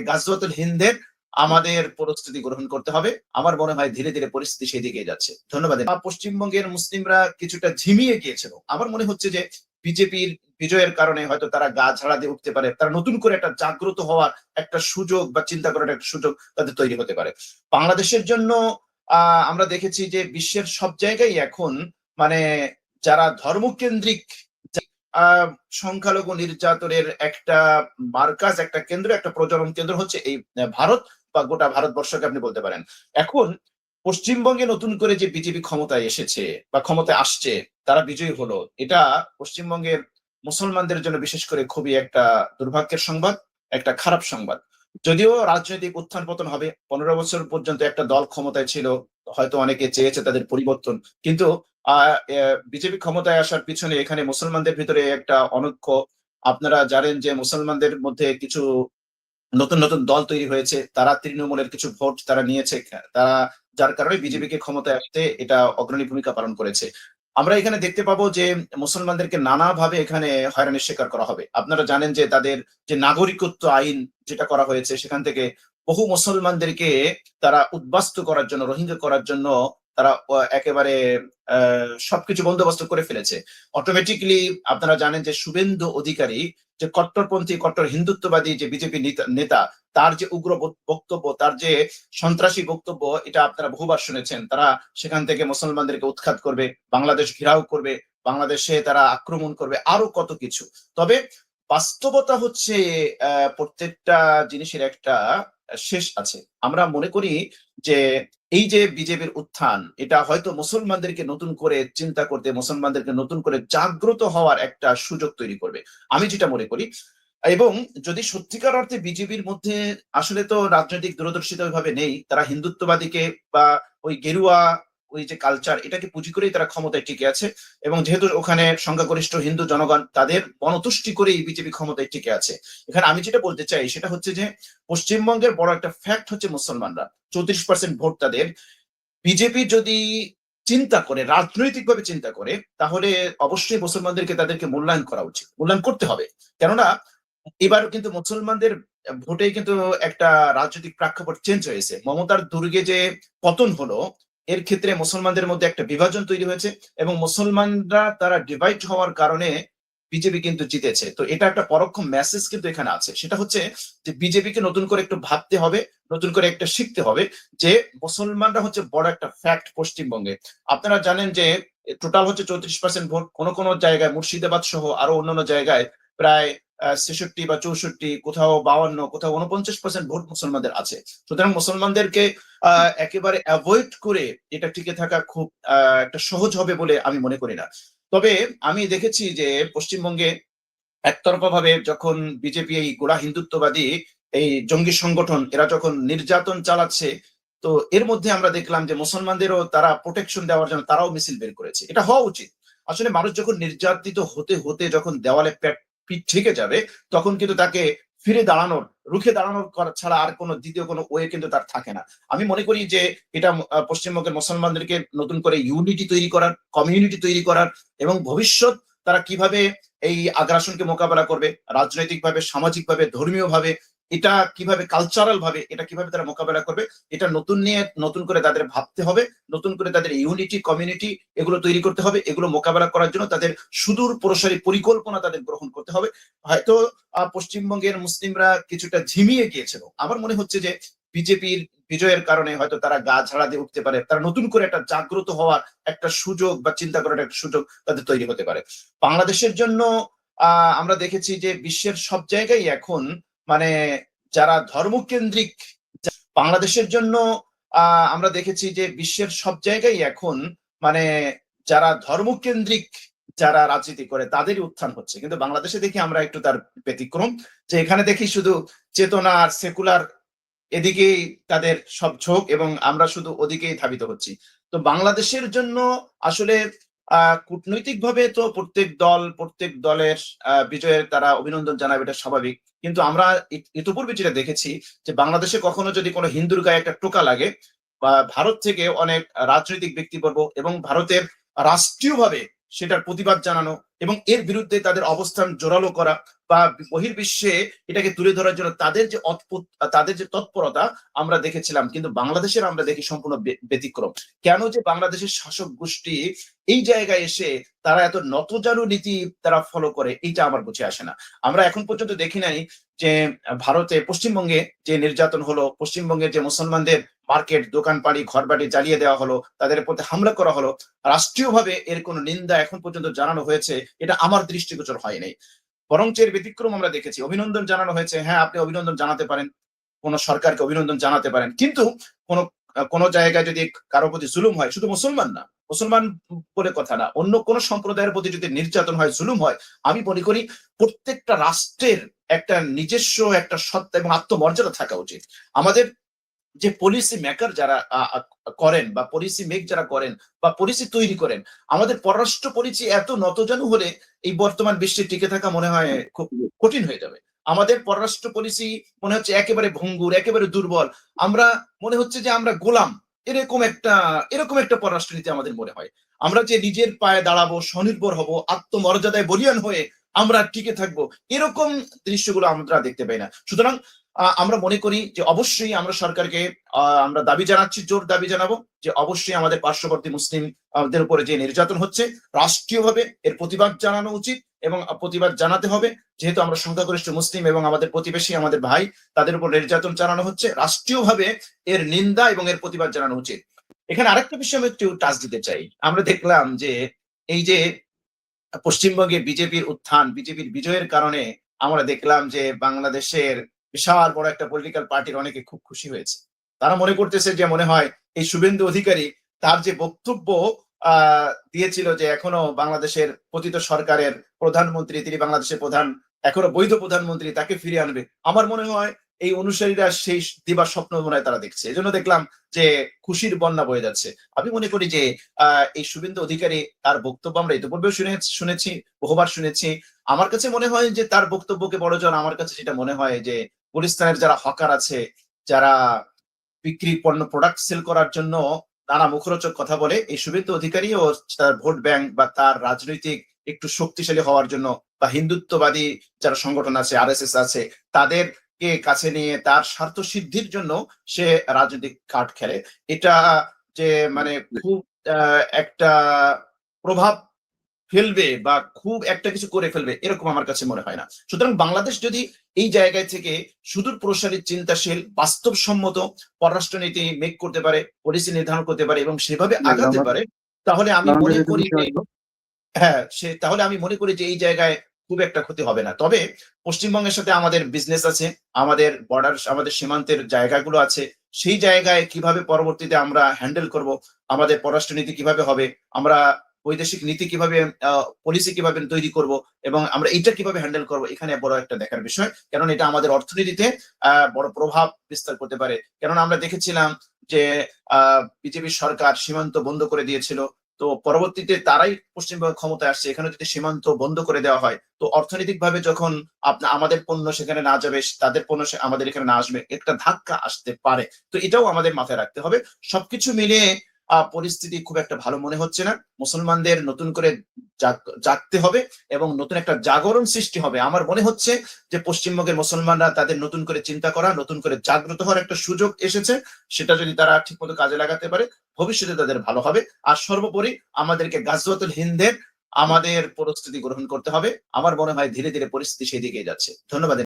গাজওয়াতুল হিন্দের আমাদের প্রস্তুতি গ্রহণ করতে হবে। আমার মনে হয় ধীরে ধীরে পরিস্থিতি সেই দিকে যাচ্ছে। ধন্যবাদ। পশ্চিমবঙ্গের মুসলিমরা কিছুটা ঝিমিয়ে গিয়েছিল। আমার মনে হচ্ছে যে বিজেপির বিজয়ের কারণে হয়তো তারা গা ঝাড়া দিয়ে উঠতে পারে, তারা নতুন করে একটা জাগ্রত হওয়ার একটা সুযোগ বা চিন্তা করার একটা সুযোগ তাদের তৈরি হতে পারে। বাংলাদেশের জন্য আমরা দেখেছি যে বিশ্বের সব জায়গায় এখন মানে যারা ধর্মকেন্দ্রিক আহ সংখ্যালঘু নির্যাতনের একটা মার্কাজ, একটা কেন্দ্র, একটা প্রজনন কেন্দ্র হচ্ছে এই ভারত বা গোটা ভারতবর্ষকে আপনি বলতে পারেন। এখন পশ্চিমবঙ্গে নতুন করে যে বিজেপি ক্ষমতায় এসেছে বা ক্ষমতায় আসছে, তারা বিজয়ী হলো, এটা পশ্চিমবঙ্গের মুসলমানদের জন্য বিশেষ করে খুবই একটা দুর্ভাগ্যের সংবাদ, একটা খারাপ সংবাদ। যদিও রাজনৈতিক উত্থান পতন হবে, 15 বছর পর্যন্ত একটা দল ক্ষমতায় ছিল, হয়তো অনেকে চেয়েছে তাদের পরিবর্তন, কিন্তু বিজেপি ক্ষমতায় আসার পিছনে এখানে মুসলমানদের ভিতরে একটা অনৈক্য। আপনারা জানেন যে মুসলমানদের মধ্যে কিছু নতুন নতুন দল তৈরি হয়েছে, তারা তৃণমূলের কিছু ভোট তারা নিয়েছে, তারা যার কারণে বিজেপিকে ক্ষমতায় আসতে এটা অগ্রণী ভূমিকা পালন করেছে। আমরা এখানে দেখতে পাবো যে মুসলমানদেরকে নানাভাবে এখানে হয়রানির শিকার করা হবে। আপনারা জানেন যে তাদের যে নাগরিকত্ব আইন যেটা করা হয়েছে, সেখান থেকে বহু মুসলমানদেরকে তারা উদ্বাস্তু করার জন্য, রোহিঙ্গা করার জন্য তারা একেবারে সবকিছু বন্দোবস্ত করে ফেলেছে। অটোমেটিকলি আপনারা জানেন যে শুভেন্দু অধিকারী, যে কট্টরপন্থী কট্টর হিন্দুত্ববাদী যে বিজেপি নেতা, তার যে উগ্র বক্তব্য, তার যে সন্ত্রাসী বক্তব্য, এটা আপনারা বহুবার শুনেছেন। তারা সেখান থেকে মুসলমানদেরকে উৎখাত করবে, বাংলাদেশ ঘেরাও করবে, বাংলাদেশে তারা আক্রমণ করবে, আরো কত কিছু। তবে বাস্তবতা হচ্ছে প্রত্যেকটা জিনিসের একটা শেষ আছে। আমরা মনে করি যে এই যে বিজেপির উত্থান, এটা হয়তো মুসলমানদেরকে নতুন করে চিন্তা করতে, মুসলমানদেরকে নতুন করে জাগ্রত হওয়ার একটা সুযোগ তৈরি করবে, আমি যেটা মনে করি। এবং যদি সত্যিকার অর্থে বিজেপির মধ্যে আসলে তো রাজনৈতিক দূরদর্শিতা ওইভাবে নেই, তারা হিন্দুত্ববাদীকে বা ওই গেরুয়া ওই যে কালচার, এটাকে পুঁজি করেই তারা ক্ষমতায় টিকে আছে। এবং যেহেতু ওখানে সংখ্যাগরিষ্ঠ হিন্দু জনগণ, তাদের গণতুষ্টি করেই বিজেপি ক্ষমতায় টিকে আছে। এখানে আমি যেটা বলতে চাই সেটা হচ্ছে যে পশ্চিমবঙ্গের বড় একটা ফ্যাক্ট হচ্ছে মুসলমানরা, 34% ভোট তাদের। বিজেপি যদি চিন্তা করে, রাজনৈতিকভাবে চিন্তা করে, তাহলে অবশ্যই মুসলমানদেরকে তাদেরকে মূল্যায়ন করা উচিত, মূল্যায়ন করতে হবে। কেননা এবার কিন্তু মুসলমানদের ভোটে কিন্তু একটা রাজনৈতিক প্রেক্ষাপট চেঞ্জ হয়েছে। মমতার দুর্গে যে পতন হলো, এর ক্ষেত্রে মুসলমানদের মধ্যে একটা বিভাজন তৈরি হয়েছে এবং মুসলমানরা তারা ডিভাইড হওয়ার কারণে বিজেপি কিন্তু জিতেছে। তো এটা একটা পরোক্ষ মেসেজ কিন্তু এখানে আছে, সেটা হচ্ছে যে বিজেপিকে নতুন করে একটু ভাবতে হবে, নতুন করে একটা শিখতে হবে যে মুসলমানরা হচ্ছে বড় একটা ফ্যাক্ট পশ্চিমবঙ্গে। আপনারা জানেন যে টোটাল হচ্ছে 34% ভোট, কোন কোন জায়গায় মুর্শিদাবাদ সহ আরো অন্যান্য জায়গায় প্রায় 66 বা 64, কোথাও 52, কোথাও 49% ভোট মুসলমানদের আছে। সুতরাং মুসলমানদেরকে একেবারে অ্যাভয়েড করে এটা টিকে থাকা খুব একটা সহজ হবে বলে আমি মনে করি না। তবে আমি দেখেছি যে পশ্চিমবঙ্গে একতরফা ভাবে যখন বিজেপি এই গোড়া হিন্দুত্ববাদী এই জঙ্গি সংগঠন এরা যখন নির্যাতন চালাচ্ছে, তো এর মধ্যে আমরা দেখলাম যে মুসলমানদেরও তারা প্রোটেকশন দেওয়ার জন্য তারাও মিছিল বের করেছে। এটা হওয়া উচিত। আসলে মানুষ যখন নির্যাতিত হতে হতে যখন দেওয়ালে পিঠ ঠেকে যাবে, তখন কিন্তু তাকে ফিরে দাঁড়ানোর, রুখে দাঁড়ানোর ছাড়া আর কোনো দ্বিতীয় কোনো ওয়ে কিন্তু তার থাকে না। আমি মনে করি যে এটা পশ্চিমবঙ্গের মুসলমানদেরকে নতুন করে ইউনিটি তৈরি করার, কমিউনিটি তৈরি করার, এবং ভবিষ্যৎ তারা কিভাবে এই আগ্রাসনকে মোকাবেলা করবে, রাজনৈতিকভাবে, সামাজিকভাবে, ধর্মীয়ভাবে, এটা কিভাবে, কালচারাল ভাবে এটা কিভাবে তারা মোকাবেলা করবে, এটা নতুন নিয়ে নতুন করে তাদের ভাবতে হবে। নতুন করে তাদের ইউনিটি, কমিউনিটি এগুলো তৈরি করতে হবে। এগুলো মোকাবেলা করার জন্য তাদের সুদূর প্রসারী পরিকল্পনা তাদের গ্রহণ করতে হবে। হয়তো পশ্চিমবঙ্গের মুসলিমরা কিছুটা ঝিমিয়ে গিয়েছিল। আমার মনে হচ্ছে যে বিজেপির বিজয়ের কারণে হয়তো তারা গা ঝাড়া দিয়ে উঠতে পারে, তারা নতুন করে একটা জাগ্রত হওয়ার একটা সুযোগ বা চিন্তা করার একটা সুযোগ তাদের তৈরি হতে পারে। বাংলাদেশের জন্য আমরা দেখেছি যে বিশ্বের সব জায়গায় এখন মানে যারা ধর্মকেন্দ্রিক, বাংলাদেশের জন্য আমরা দেখেছি যে বিশ্বের সব জায়গায় এখন মানে যারা ধর্মকেন্দ্রিক যারা রাজনীতি করে তাদেরই উত্থান হচ্ছে, কিন্তু বাংলাদেশে দেখি আমরা একটু তার ব্যতিক্রম। যে এখানে দেখি শুধু চেতনা আর সেকুলার এদিকেই তাদের সব ঝোঁক এবং আমরা শুধু ওদিকেই ধাবিত হচ্ছি। তো বাংলাদেশের জন্য আসলে কূটনৈতিক ভাবে তো প্রত্যেক দল, প্রত্যেক দলের বিজয়ের তারা অভিনন্দন জানাবে, এটা স্বাভাবিক। কিন্তু আমরা ইতিপূর্বে যেটা দেখেছি যে বাংলাদেশে কখনো যদি কোনো হিন্দুর গায়ে একটা টোকা লাগে, বা ভারত থেকে অনেক রাজনৈতিক ব্যক্তিবর্গ এবং ভারতের রাষ্ট্রীয়ভাবে সেটার প্রতিবাদ জানানো এবং এর বিরুদ্ধে তাদের অবস্থান জোরালো করা বা বহির্বিশ্বে এটাকে তুলে ধরার জন্য তাদের যে তৎপরতা আমরা দেখেছিলাম, কিন্তু বাংলাদেশের আমরা দেখি সম্পূর্ণ ব্যতিক্রম। কেন যে বাংলাদেশের শাসক গোষ্ঠী এই জায়গায় এসে তারা এত নতজানু নীতি তারা ফলো করে, এইটা আমার বুঝে আসে না। আমরা এখন পর্যন্ত দেখি নাই যে ভারতে পশ্চিমবঙ্গে যে নির্যাতন হলো, পশ্চিমবঙ্গের যে মুসলমানদের মার্কেট, দোকান বাড়ি, ঘর বাড়ি জ্বালিয়ে দেওয়া হলো, তাদের প্রতি হামলা করা হলো, রাষ্ট্রীয়ভাবে এর কোনো নিন্দা এখন পর্যন্ত জানানো হয়েছে এটা আমার দৃষ্টিগোচর হয় নাই। বরঞ্চ এর ব্যতিক্রম আমরা দেখেছি, অভিনন্দন জানানো হয়েছে। হ্যাঁ, আপনি অভিনন্দন জানাতে পারেন, কোন সরকারকে অভিনন্দন জানাতে পারেন, কিন্তু কোন কোন জায়গায় যদি কারো প্রতি জুলুম হয়, শুধু মুসলমান না, মুসলমান বলে কথা না, অন্য কোন সম্প্রদায়ের প্রতি যদি নির্যাতন হয়, জুলুম হয়, আমি মনে করি প্রত্যেকটা রাষ্ট্রের একটা নিজস্ব একটা সত্তা এবং আত্মমর্যাদা থাকা উচিত। আমাদের যে পলিসি মেকার যারা করেন বা পলিসি মেক যারা করেন বা পলিসি তৈরি করেন, আমাদের পররাষ্ট্র পলিসি এত নতজানু হলে এই বর্তমান বিশ্বে টিকে থাকা মনে হয় খুব কঠিন হয়ে যাবে। আমাদের পররাষ্ট্র পলিসি মনে হচ্ছে একেবারে ভঙ্গুর, একেবারে দুর্বল। আমরা মনে হচ্ছে যে আমরা গোলাম, এরকম একটা পররাষ্ট্রনীতি আমাদের মনে হয়। আমরা যে নিজের পায়ে দাঁড়াবো, স্বনির্ভর হব, আত্মমর্যাদায় বলিয়ান হয়ে আমরা টিকে থাকবো, এরকম দৃশ্যগুলো আমরা দেখতে পাই না। সুতরাং আমরা মনে করি যে অবশ্যই আমরা সরকারকে আমরা দাবি জানাচ্ছি, জোর দাবি জানাবো যে অবশ্যই আমাদের পার্শ্ববর্তী মুসলিমদের উপরে যে নির্যাতন হচ্ছে রাষ্ট্রীয়ভাবে এর প্রতিবাদ জানানো উচিত এবং প্রতিবাদ জানাতে হবে। যেহেতু আমরা সংখ্যাগরিষ্ঠ মুসলিম এবং আমাদের প্রতিবেশী, আমাদের ভাই, তাদের উপর নির্যাতন চালানো হচ্ছে, রাষ্ট্রীয়ভাবে এর নিন্দা এবং এর প্রতিবাদ জানানো উচিত। এখানে আরেকটা বিষয় আমি একটু টাচ দিতে চাই। আমরা দেখলাম যে এই যে পশ্চিমবঙ্গে বিজেপির উত্থান, বিজেপির বিজয়ের কারণে আমরা দেখলাম যে বাংলাদেশের বিশাল বড় একটা পলিটিক্যাল পার্টির অনেকে খুব খুশি হয়েছে। তারা মনে করতেছে যে মনে হয় এই শুভেন্দু অধিকারী তার যে বক্তব্য দিয়েছিল যে এখনো বাংলাদেশের পতিত সরকারের প্রধানমন্ত্রী, তিনি বাংলাদেশের প্রধান, এখনো বৈধ প্রধানমন্ত্রী, তাকে ফিরিয়ে আনবে। আমার মনে হয় এই অনুসারীরা সেই দিবার স্বপ্ন মনে হয় তারা দেখছে, এজন্য দেখলাম যে খুশির বন্যা বয়ে যাচ্ছে। আমি মনে করি যে এই শুভেন্দু অধিকারী তার বক্তব্য আমরা ইতিপূর্বেও শুনেছি, বহুবার শুনেছি। আমার কাছে মনে হয় যে তার বক্তব্যকে বড় জন, আমার কাছে যেটা মনে হয় যে গুলিস্তানের যারা হকার আছে, যারা বিক্রি পণ্য প্রোডাক্ট সেল করার জন্য নানা মুখরোচক কথা বলে, এই শুভেন্দু অধিকারী ও তার ভোট ব্যাংক বা তার রাজনৈতিক একটু শক্তিশালী হওয়ার জন্য বা হিন্দুত্ববাদী যারা সংগঠন আছে, আরএসএস আছে, তাদেরকে কাছে নিয়ে তার স্বার্থ সিদ্ধির জন্য সে রাজনৈতিক কার্ড খেলে। এটা যে মানে খুব একটা প্রভাব ফেলবে বা খুব একটা কিছু করে ফেলবে এরকম আমার কাছে মনে হয় না। সুতরাং বাংলাদেশ যদি এই জায়গায় থেকে সুদূর প্রসারী, চিন্তাশীল, বাস্তবসম্মত পররাষ্ট্রনীতি মেক করতে পারে, পলিসি নির্ধারণ করতে পারে এবং সেভাবে আগাতে পারে, তাহলে আমি মনে করি যে হ্যাঁ, তাহলে আমি মনে করি যে এই জায়গায় খুব একটা ক্ষতি হবে না। তবে পশ্চিমবঙ্গের সাথে আমাদের বিজনেস আছে, আমাদের বর্ডার, আমাদের সীমান্তের জায়গাগুলো আছে। সেই জায়গায় কিভাবে পরবর্তীতে আমরা হ্যান্ডেল করব, আমাদের পররাষ্ট্রনীতি কিভাবে হবে, আমরা বৈদেশিক নীতি কিভাবে পলিসি কিভাবে তৈরি করব এবং আমরা এইটা কিভাবে হ্যান্ডেল করব, এখানে বড় একটা দেখার বিষয়। কারণ এটা আমাদের অর্থনীতিতে বড় প্রভাব বিস্তার করতে পারে। কেননা আমরা দেখেছিলাম যে বিজেপি সরকার সীমান্ত বন্ধ করে দিয়েছিল। তো পরবর্তীতে তারাই পশ্চিমবঙ্গ ক্ষমতায় আসছে। এখানে যদি সীমান্ত বন্ধ করে দেওয়া হয়, তো অর্থনৈতিকভাবে যখন আমাদের পণ্য সেখানে না যাবে, তাদের পণ্য আমাদের এখানে না আসবে, একটা ধাক্কা আসতে পারে। তো এটাও আমাদের মাথায় রাখতে হবে। সবকিছু মিলিয়ে পরিস্থিতি খুব একটা ভালো মনে হচ্ছে না। মুসলমানদের নতুন করে জাগতে হবে এবং নতুন একটা জাগরণ সৃষ্টি হবে। আমার মনে হচ্ছে যে পশ্চিমবঙ্গের মুসলমানরা তাদের নতুন করে চিন্তা করা, নতুন করে জাগ্রত হওয়ার একটা সুযোগ এসেছে। সেটা যদি তারা ঠিকমতো কাজে লাগাতে পারে, ভবিষ্যতে তাদের ভালো হবে। আর সর্বোপরি আমাদেরকে গাজওয়াতুল হিন্দের আমাদের প্রস্তুতি গ্রহণ করতে হবে। আমার মনে হয় ধীরে ধীরে পরিস্থিতি সেদিকে যাচ্ছে। ধন্যবাদ।